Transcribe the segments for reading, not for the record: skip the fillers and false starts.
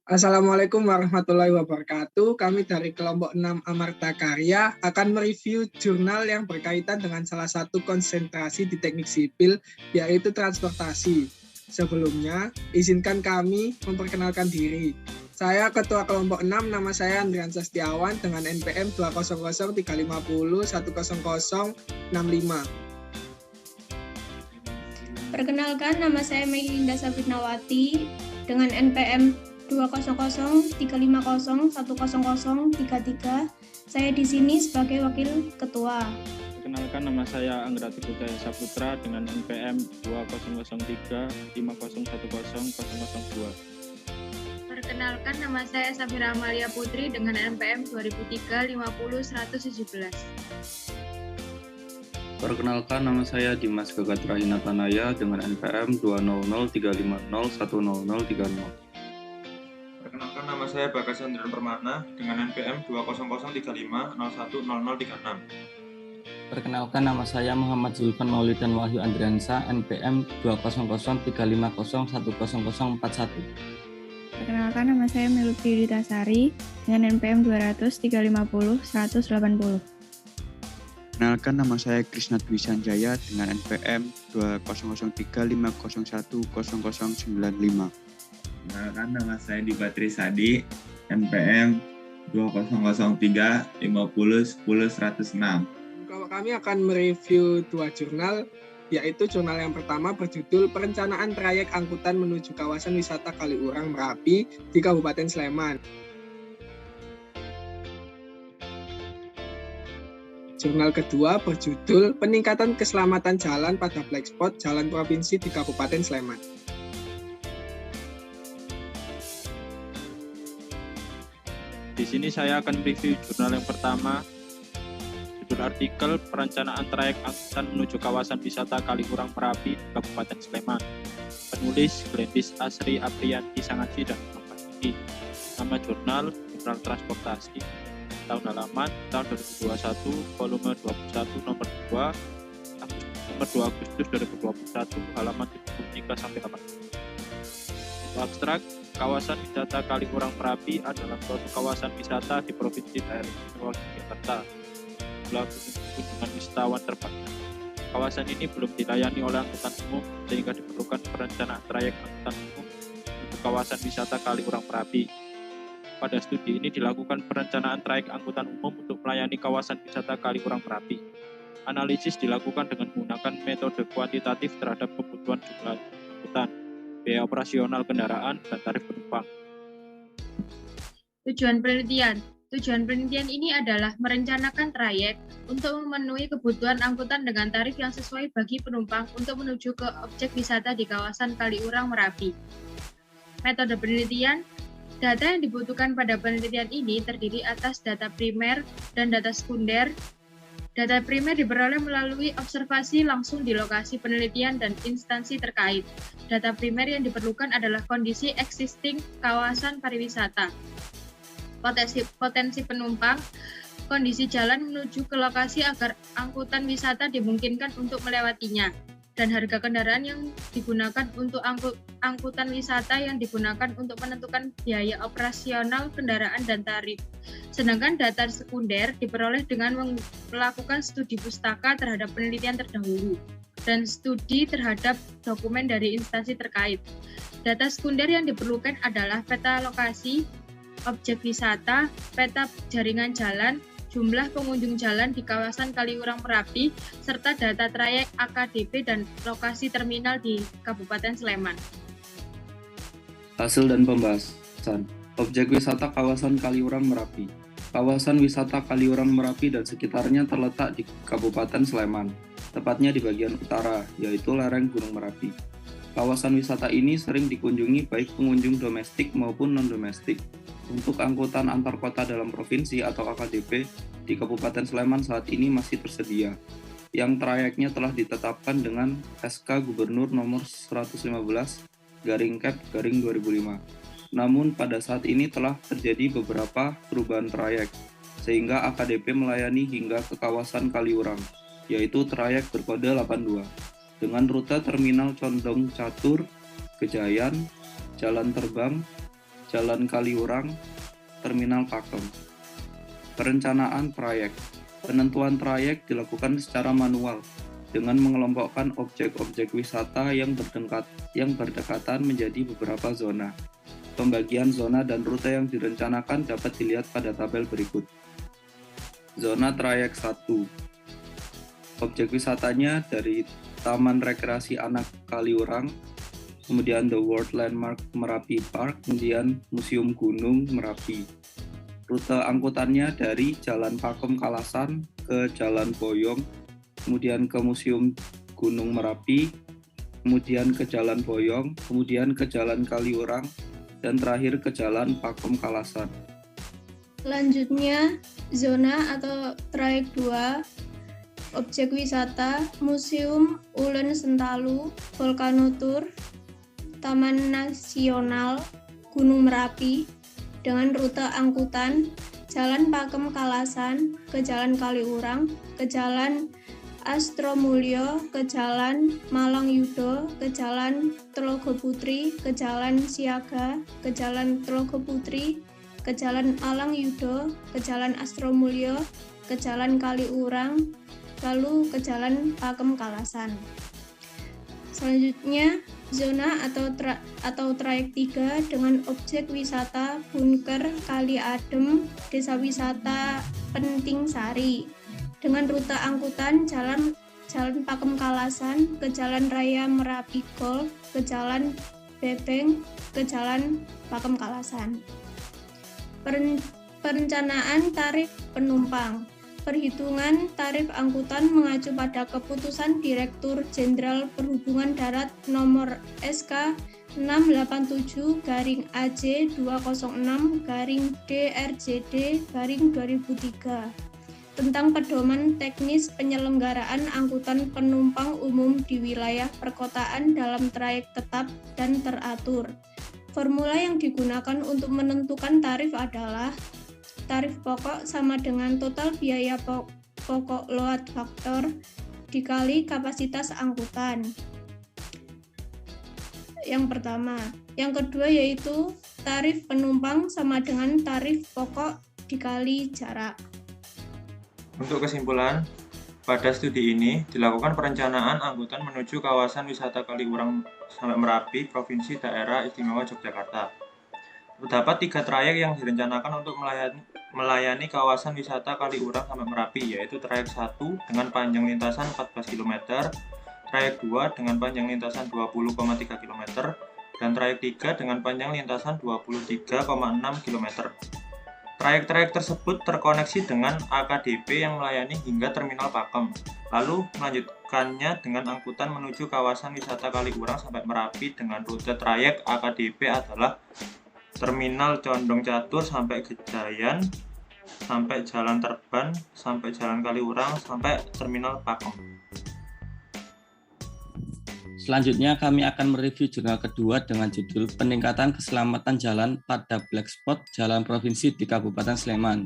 Assalamualaikum warahmatullahi wabarakatuh. Kami dari kelompok 6 Amarta Karya akan mereview jurnal yang berkaitan dengan salah satu konsentrasi di teknik sipil, yaitu transportasi. Sebelumnya, izinkan kami memperkenalkan diri. Saya Ketua Kelompok 6, nama saya Andrian Sestiawan dengan NPM 200-350-100-65. Perkenalkan, nama saya Melinda Safitnawati dengan NPM 200-350-100-33. Saya di sini sebagai wakil ketua. Perkenalkan, nama saya Anggrati Budaya Saputra dengan NPM 2003-50-10-002. Perkenalkan, nama saya Safira Amalia Putri dengan NPM 2003-50-117. Perkenalkan, nama saya Dimas Gagat Rahina Tanaya dengan NPM 200-350-100-30. Perkenalkan, nama saya Bagas Andrian Permana dengan NPM 20035-01-0036. Perkenalkan, nama saya Muhammad Zulfan Maulidan Wahyu Andriansa, NPM 200-350-100-41. Perkenalkan, nama saya Melutri Ditasari dengan NPM 200-350-180. Perkenalkan, nama saya Krisna Dwi Sanjaya dengan NPM 20035010095. Perkenalkan, nama saya Dibatri Sadi, NPM 2003-50-10-106. Kalau kami akan mereview dua jurnal, yaitu jurnal yang pertama berjudul Perencanaan Trayek Angkutan Menuju Kawasan Wisata Kaliurang Merapi di Kabupaten Sleman. Jurnal kedua berjudul Peningkatan Keselamatan Jalan pada Black Spot Jalan Provinsi di Kabupaten Sleman. Di sini saya akan review jurnal yang pertama, judul artikel Perencanaan Trayek Angkutan Menuju Kawasan Wisata Kaliurang Merapi di Kabupaten Sleman. Penulis Glendis Asri Aprianti Sangaji dan Mempati. Nama jurnal Transportasi. Tahun halaman tahun 2021, volume 21, nomor 2, nomor 2 Agustus 2021, halaman 73 sampai 8. Abstrak, kawasan wisata Kaliurang Merapi adalah suatu kawasan wisata di Provinsi Daerah Istimewa Yogyakarta. Jumlah kunjungan wisatawan terbatas. Kawasan ini belum dilayani oleh angkutan umum sehingga diperlukan perencanaan trayek angkutan umum untuk kawasan wisata Kaliurang Merapi. Pada studi ini dilakukan perencanaan trayek angkutan umum untuk melayani kawasan wisata Kaliurang Merapi. Analisis dilakukan dengan menggunakan metode kuantitatif terhadap kebutuhan jumlah angkutan, biaya operasional kendaraan, dan tarif penumpang. Tujuan penelitian ini adalah merencanakan trayek untuk memenuhi kebutuhan angkutan dengan tarif yang sesuai bagi penumpang untuk menuju ke objek wisata di kawasan Kaliurang Merapi. Metode penelitian. Data yang dibutuhkan pada penelitian ini terdiri atas data primer dan data sekunder. Data primer diperoleh melalui observasi langsung di lokasi penelitian dan instansi terkait. Data primer yang diperlukan adalah kondisi existing kawasan pariwisata, potensi penumpang, kondisi jalan menuju ke lokasi agar angkutan wisata dimungkinkan untuk melewatinya, dan harga kendaraan yang digunakan untuk angkutan wisata yang digunakan untuk menentukan biaya operasional kendaraan dan tarif. Sedangkan data sekunder diperoleh dengan melakukan studi pustaka terhadap penelitian terdahulu dan studi terhadap dokumen dari instansi terkait. Data sekunder yang diperlukan adalah peta lokasi, objek wisata, peta jaringan jalan, jumlah pengunjung jalan di kawasan Kaliurang Merapi, serta data trayek AKDP dan lokasi terminal di Kabupaten Sleman. Hasil dan pembahasan. Objek wisata kawasan Kaliurang Merapi. Kawasan wisata Kaliurang Merapi dan sekitarnya terletak di Kabupaten Sleman, tepatnya di bagian utara, yaitu lereng Gunung Merapi. Kawasan wisata ini sering dikunjungi baik pengunjung domestik maupun non-domestik. Untuk angkutan antar kota dalam provinsi atau AKDP di Kabupaten Sleman saat ini masih tersedia, yang trayeknya telah ditetapkan dengan SK Gubernur nomor 115/Kep/2005. Namun pada saat ini telah terjadi beberapa perubahan trayek, sehingga AKDP melayani hingga ke kawasan Kaliurang, yaitu trayek berkode 82, dengan rute Terminal Condong Catur, Gejayan, Jalan Terbang, Jalan Kaliurang, Terminal Pakem. Perencanaan trayek. Penentuan trayek dilakukan secara manual dengan mengelompokkan objek-objek wisata yang berdekatan menjadi beberapa zona. Pembagian zona dan rute yang direncanakan dapat dilihat pada tabel berikut. Zona trayek 1. Objek wisatanya dari Taman Rekreasi Anak Kaliurang, kemudian The World Landmark Merapi Park, kemudian Museum Gunung Merapi. Rute angkutannya dari Jalan Pakem Kalasan ke Jalan Boyong, kemudian ke Museum Gunung Merapi, kemudian ke Jalan Boyong, kemudian ke Jalan Kaliurang, dan terakhir ke Jalan Pakem Kalasan. Selanjutnya, zona atau trayek 2, objek wisata, Museum Ulen Sentalu, Volcano Tour, Taman Nasional Gunung Merapi, dengan rute angkutan Jalan Pakem Kalasan ke Jalan Kaliurang, ke Jalan Astromulyo, ke Jalan Malang Yudo, ke Jalan Telogo Putri, ke Jalan Siaga, ke Jalan Telogo Putri, ke Jalan Malang Yudo, ke Jalan Astromulyo, ke Jalan Kaliurang, lalu ke Jalan Pakem Kalasan. Selanjutnya, zona atau trayek 3 dengan objek wisata Bunker Kali Adem, Desa Wisata Penting Sari, dengan rute angkutan Jalan Pakem Kalasan, ke Jalan Raya Merapi Golf, ke Jalan Bebeng, ke Jalan Pakem Kalasan. Perencanaan tarif penumpang. Perhitungan tarif angkutan mengacu pada keputusan Direktur Jenderal Perhubungan Darat nomor SK 687/AC206/DRJD/2003 tentang pedoman teknis penyelenggaraan angkutan penumpang umum di wilayah perkotaan dalam trayek tetap dan teratur. Formula yang digunakan untuk menentukan tarif adalah tarif pokok sama dengan total biaya pokok load faktor dikali kapasitas angkutan. Yang pertama. Yang kedua yaitu tarif penumpang sama dengan tarif pokok dikali jarak. Untuk kesimpulan, pada studi ini dilakukan perencanaan angkutan menuju kawasan wisata Kaliurang sampai Merapi, Provinsi Daerah Istimewa Yogyakarta. Terdapat 3 trayek yang direncanakan untuk melayani kawasan wisata Kaliurang sampai Merapi, yaitu trayek 1 dengan panjang lintasan 14 km, trayek 2 dengan panjang lintasan 20,3 km, dan trayek 3 dengan panjang lintasan 23,6 km. Trayek-trayek tersebut terkoneksi dengan AKDP yang melayani hingga Terminal Pakem, lalu melanjutkannya dengan angkutan menuju kawasan wisata Kaliurang sampai Merapi dengan rute trayek AKDP adalah Terminal Condong Catur sampai Gejayan, sampai Jalan Terban, sampai Jalan Kaliurang, sampai Terminal Pakem. Selanjutnya kami akan mereview jurnal kedua dengan judul Peningkatan Keselamatan Jalan pada Black Spot Jalan Provinsi di Kabupaten Sleman,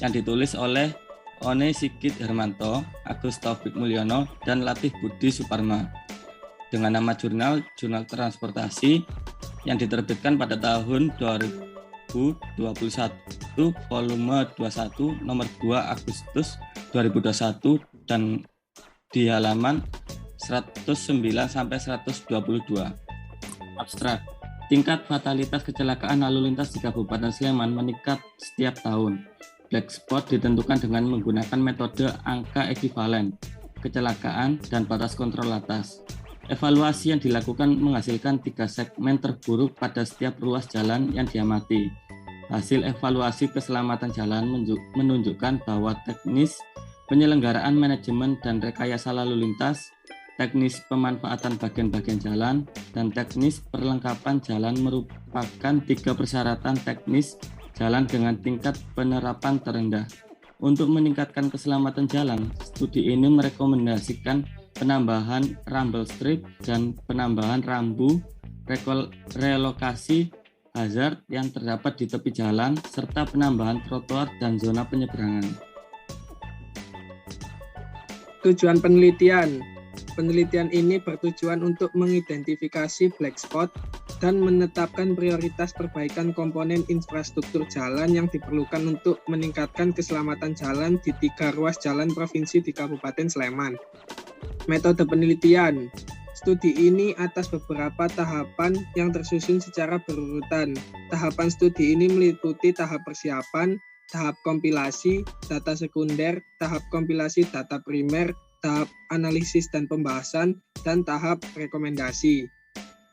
yang ditulis oleh One Sigit Hermanto, Agus Taufik Mulyono, dan Latif Budi Suparma, dengan nama Jurnal Transportasi yang diterbitkan pada tahun 2021, volume 21, nomor 2 Agustus 2021, dan di halaman 109-122. Abstrak. Tingkat fatalitas kecelakaan lalu lintas di Kabupaten Sleman meningkat setiap tahun. Black spot ditentukan dengan menggunakan metode angka ekivalen, kecelakaan, dan batas kontrol atas. Evaluasi yang dilakukan menghasilkan 3 segmen terburuk pada setiap ruas jalan yang diamati. Hasil evaluasi keselamatan jalan menunjukkan bahwa teknis penyelenggaraan manajemen dan rekayasa lalu lintas, teknis pemanfaatan bagian-bagian jalan, dan teknis perlengkapan jalan merupakan 3 persyaratan teknis jalan dengan tingkat penerapan terendah. Untuk meningkatkan keselamatan jalan, studi ini merekomendasikan penambahan rumble strip dan penambahan rambu, relokasi hazard yang terdapat di tepi jalan, serta penambahan trotoar dan zona penyeberangan. Tujuan penelitian. Penelitian ini bertujuan untuk mengidentifikasi black spot dan menetapkan prioritas perbaikan komponen infrastruktur jalan yang diperlukan untuk meningkatkan keselamatan jalan di 3 ruas jalan provinsi di Kabupaten Sleman. Metode penelitian. Studi ini atas beberapa tahapan yang tersusun secara berurutan. Tahapan studi ini meliputi tahap persiapan, tahap kompilasi data sekunder, tahap kompilasi data primer, tahap analisis dan pembahasan, dan tahap rekomendasi.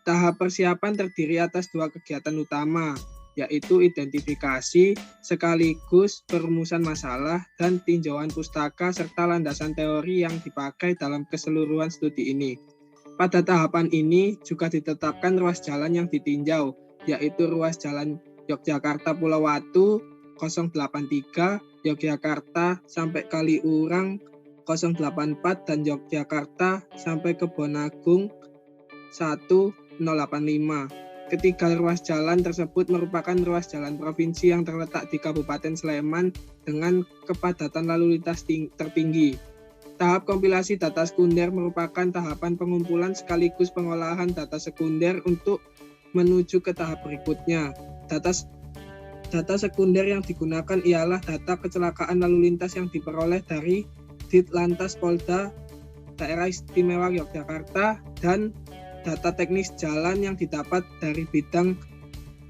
Tahap persiapan terdiri atas 2 kegiatan utama, yaitu identifikasi sekaligus perumusan masalah dan tinjauan pustaka serta landasan teori yang dipakai dalam keseluruhan studi ini. Pada tahapan ini juga ditetapkan ruas jalan yang ditinjau, yaitu ruas jalan Yogyakarta Pulau Watu 083, Yogyakarta sampai Kaliurang 084, dan Yogyakarta sampai Kebonagung 1085. Ketiga ruas jalan tersebut merupakan ruas jalan provinsi yang terletak di Kabupaten Sleman dengan kepadatan lalu lintas tertinggi. Tahap kompilasi data sekunder merupakan tahapan pengumpulan sekaligus pengolahan data sekunder untuk menuju ke tahap berikutnya. Data sekunder yang digunakan ialah data kecelakaan lalu lintas yang diperoleh dari Ditlantas Polda Daerah Istimewa Yogyakarta dan data teknis jalan yang didapat dari bidang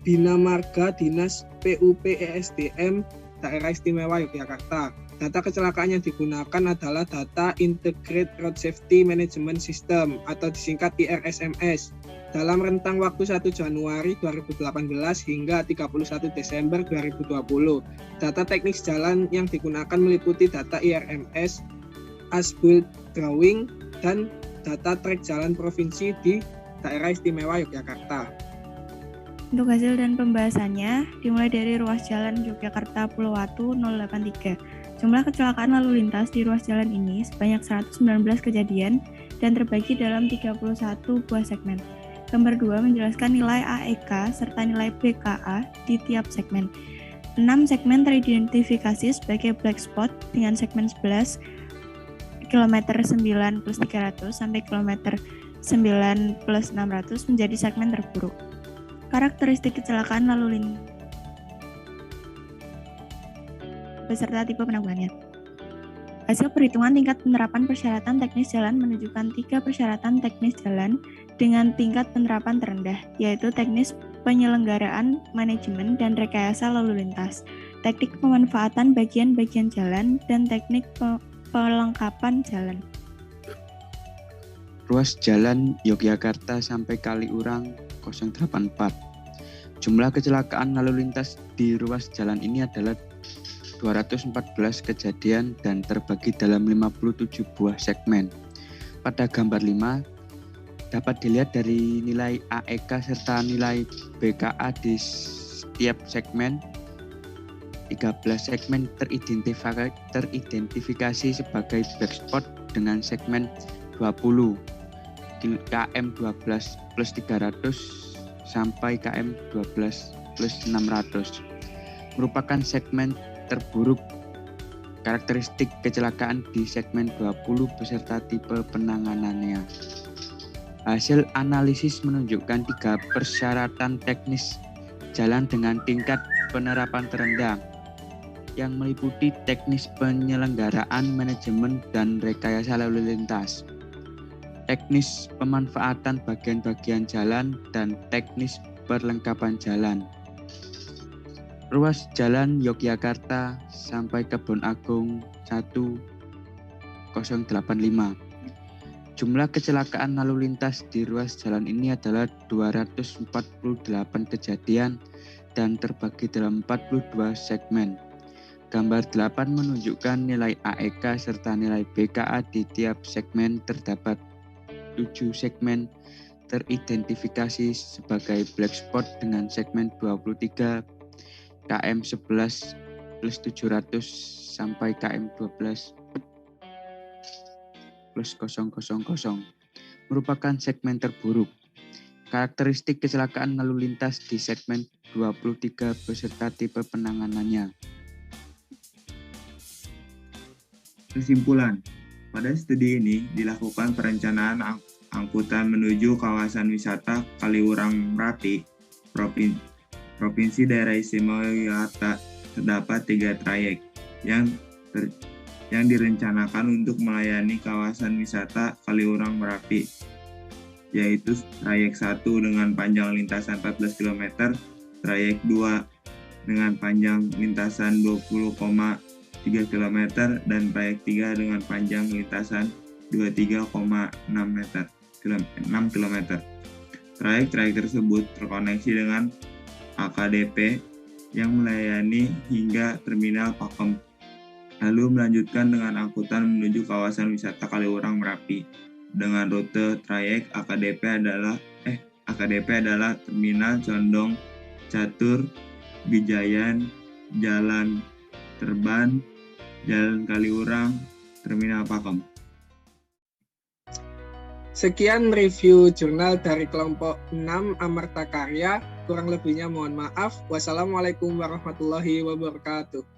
Bina Marga Dinas PUP ESDM Daerah Istimewa Yogyakarta. Data kecelakaan yang digunakan adalah data Integrated Road Safety Management System atau disingkat IRSMS dalam rentang waktu 1 Januari 2018 hingga 31 Desember 2020. Data teknis jalan yang digunakan meliputi data IRMS, As-Built Drawing, dan data trek jalan provinsi di Daerah Istimewa Yogyakarta. Untuk hasil dan pembahasannya, dimulai dari ruas jalan Yogyakarta Pulau Watu 083. Jumlah kecelakaan lalu lintas di ruas jalan ini sebanyak 119 kejadian dan terbagi dalam 31 buah segmen. Gambar 2 menjelaskan nilai AEK serta nilai BKA di tiap segmen. 6 segmen teridentifikasi sebagai black spot dengan segmen 11 kilometer 9 plus 300 sampai kilometer 9 plus 600 menjadi segmen terburuk. Karakteristik kecelakaan lalu lintas beserta tipe penanggulangannya. Hasil perhitungan tingkat penerapan persyaratan teknis jalan menunjukkan 3 persyaratan teknis jalan dengan tingkat penerapan terendah, yaitu teknis penyelenggaraan, manajemen, dan rekayasa lalu lintas, teknik pemanfaatan bagian-bagian jalan, dan teknik pelengkapan jalan. Ruas jalan Yogyakarta sampai Kaliurang 084. Jumlah kecelakaan lalu lintas di ruas jalan ini adalah 214 kejadian dan terbagi dalam 57 buah segmen. Pada gambar 5 dapat dilihat dari nilai AEK serta nilai BKA di setiap segmen. 13 segmen teridentifikasi sebagai black spot dengan segmen 20 km 12 plus 300 sampai km 12 plus 600 merupakan segmen terburuk. Karakteristik kecelakaan di segmen 20 beserta tipe penanganannya. Hasil analisis menunjukkan 3 persyaratan teknis jalan dengan tingkat penerapan terendah yang meliputi teknis penyelenggaraan, manajemen, dan rekayasa lalu lintas, teknis pemanfaatan bagian-bagian jalan, dan teknis perlengkapan jalan. Ruas jalan Yogyakarta sampai Kebon Agung 1085. Jumlah kecelakaan lalu lintas di ruas jalan ini adalah 248 kejadian dan terbagi dalam 42 segmen. Gambar 8 menunjukkan nilai AEK serta nilai BKA di tiap segmen. Terdapat 7 segmen teridentifikasi sebagai black spot dengan segmen 23 km 11 plus 700 sampai km 12 plus 000 merupakan segmen terburuk. Karakteristik kecelakaan lalu lintas di segmen 23 beserta tipe penanganannya. Kesimpulan, pada studi ini dilakukan perencanaan angkutan menuju kawasan wisata Kaliurang Merapi, Provinsi Daerah Istimewa Yogyakarta, terdapat 3 trayek yang direncanakan untuk melayani kawasan wisata Kaliurang Merapi, yaitu trayek 1 dengan panjang lintasan 14 km, trayek 2 dengan panjang lintasan 20,3 km, dan trayek 3 dengan panjang lintasan 23,6 km. Trayek-trayek tersebut terkoneksi dengan AKDP yang melayani hingga Terminal Pakem, lalu melanjutkan dengan angkutan menuju kawasan wisata Kaliurang Merapi. Dengan rute trayek AKDP adalah Terminal Condong, Catur, Bijayan, Jalan Terban, Jalan Kaliurang, Terminal Pakem. Sekian review jurnal dari kelompok 6 Amarta Karya. Kurang lebihnya mohon maaf. Wassalamualaikum warahmatullahi wabarakatuh.